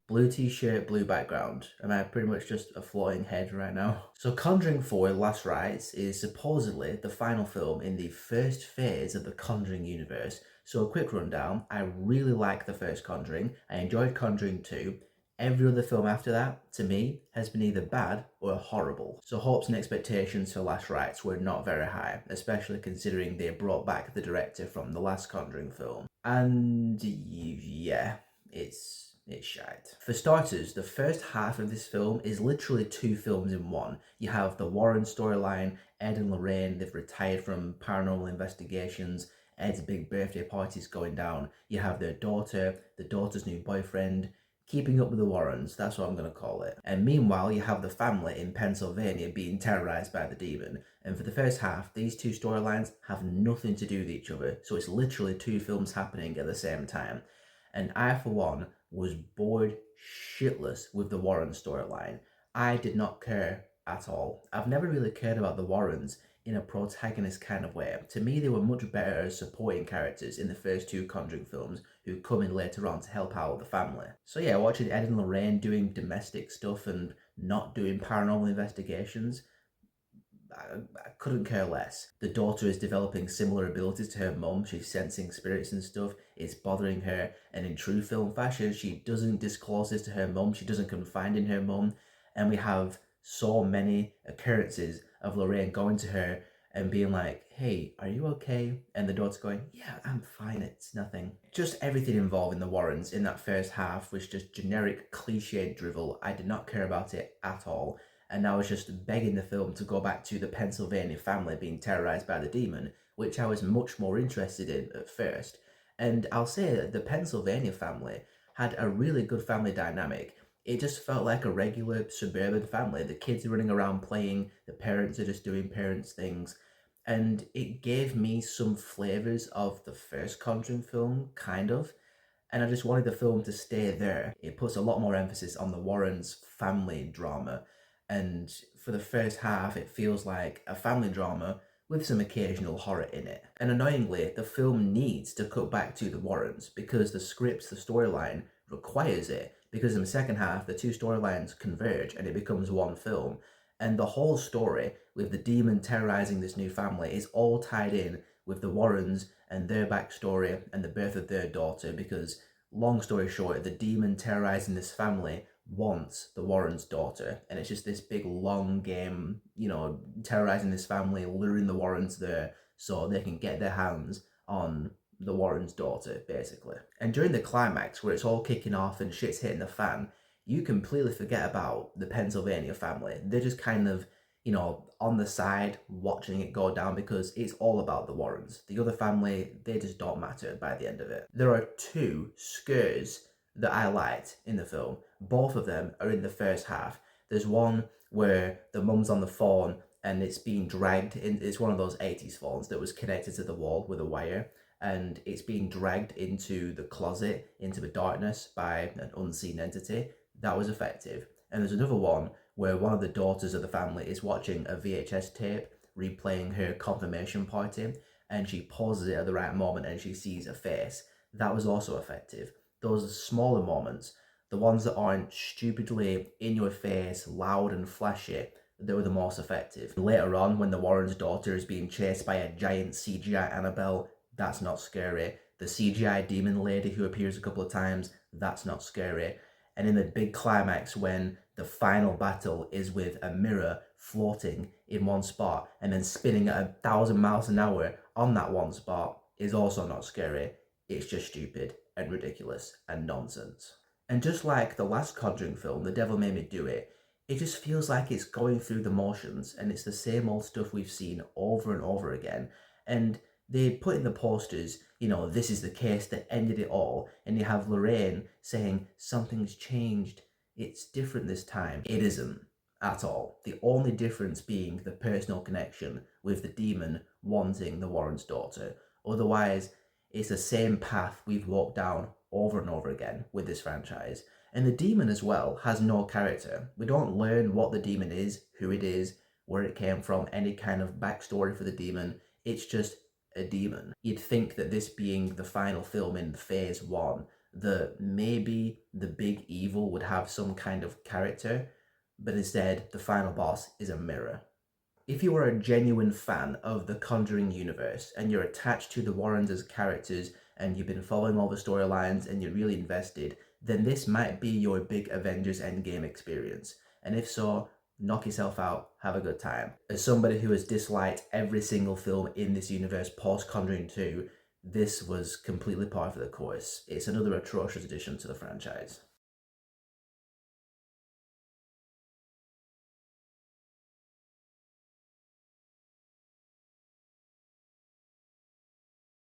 Blue t-shirt, blue background. Am I pretty much just a floating head right now? So Conjuring 4 Last Rites is supposedly the final film in the first phase of the Conjuring universe. So a quick rundown, I really like the first Conjuring, I enjoyed Conjuring 2. Every other film after that, to me, has been either bad or horrible. So hopes and expectations for Last Rites were not very high, especially considering they brought back the director from the last Conjuring film. And yeah, it's shite. For starters, the first half of this film is literally two films in one. You have the Warren storyline, Ed and Lorraine, they've retired from paranormal investigations, Ed's big birthday party's going down. You have their daughter, the daughter's new boyfriend, keeping up with the Warrens, that's what I'm going to call it. And meanwhile, you have the family in Pennsylvania being terrorized by the demon. And for the first half, these two storylines have nothing to do with each other, so it's literally two films happening at the same time. And I, for one, was bored shitless with the Warren storyline. I did not care at all. I've never really cared about the Warrens in a protagonist kind of way. To me, they were much better as supporting characters in the first two Conjuring films who come in later on to help out the family. So yeah, watching Ed and Lorraine doing domestic stuff and not doing paranormal investigations, I couldn't care less. The daughter is developing similar abilities to her mum. She's sensing spirits and stuff. It's bothering her. And in true film fashion, she doesn't disclose this to her mum. She doesn't confide in her mum. And we have so many occurrences of Lorraine going to her and being like, hey, are you okay? And the daughter going, yeah, I'm fine. It's nothing. Just everything involving the Warrens in that first half was just generic cliche drivel. I did not care about it at all. And I was just begging the film to go back to the Pennsylvania family being terrorized by the demon, which I was much more interested in at first. And I'll say that the Pennsylvania family had a really good family dynamic. It just felt like a regular suburban family. The kids are running around playing, the parents are just doing parents' things. And it gave me some flavors of the first Conjuring film, kind of. And I just wanted the film to stay there. It puts a lot more emphasis on the Warrens' family drama, and for the first half, it feels like a family drama with some occasional horror in it. And annoyingly, the film needs to cut back to the Warrens because the script, the storyline requires it. Because in the second half, the two storylines converge and it becomes one film. And the whole story with the demon terrorizing this new family is all tied in with the Warrens and their backstory and the birth of their daughter. Because, long story short, the demon terrorizing this family wants the Warren's daughter, and it's just this big long game, terrorizing this family, luring the Warrens there so they can get their hands on the Warren's daughter, basically. And during the climax, where it's all kicking off and shit's hitting the fan, you completely forget about the Pennsylvania family. They're just kind of, on the side watching it go down because it's all about the Warrens. The other family, they just don't matter by the end of it. There are two scares that I liked in the film. Both of them are in the first half. There's one where the mum's on the phone and it's being dragged in. It's one of those 80s phones that was connected to the wall with a wire, and it's being dragged into the closet, into the darkness by an unseen entity. That was effective. And there's another one where one of the daughters of the family is watching a VHS tape replaying her confirmation party, and she pauses it at the right moment and she sees a face. That was also effective. Those smaller moments, the ones that aren't stupidly in your face, loud and flashy, they were the most effective. Later on, when the Warren's daughter is being chased by a giant CGI Annabelle, that's not scary. The CGI demon lady who appears a couple of times, that's not scary. And in the big climax, when the final battle is with a mirror floating in one spot and then spinning at 1,000 miles an hour on that one spot, is also not scary. It's just stupid and ridiculous and nonsense. And just like the last Conjuring film, The Devil Made Me Do It, it just feels like it's going through the motions and it's the same old stuff we've seen over and over again. And they put in the posters, this is the case that ended it all. And you have Lorraine saying, something's changed. It's different this time. It isn't at all. The only difference being the personal connection with the demon wanting the Warren's daughter. Otherwise, it's the same path we've walked down over and over again with this franchise. And the demon as well has no character. We don't learn what the demon is, who it is, where it came from, any kind of backstory for the demon. It's just a demon. You'd think that this being the final film in phase one, that maybe the big evil would have some kind of character, but instead the final boss is a mirror. If you are a genuine fan of the Conjuring universe and you're attached to the Warrens as characters and you've been following all the storylines and you're really invested, then this might be your big Avengers Endgame experience. And if so, knock yourself out, have a good time. As somebody who has disliked every single film in this universe post Conjuring 2, this was completely par for the course. It's another atrocious addition to the franchise.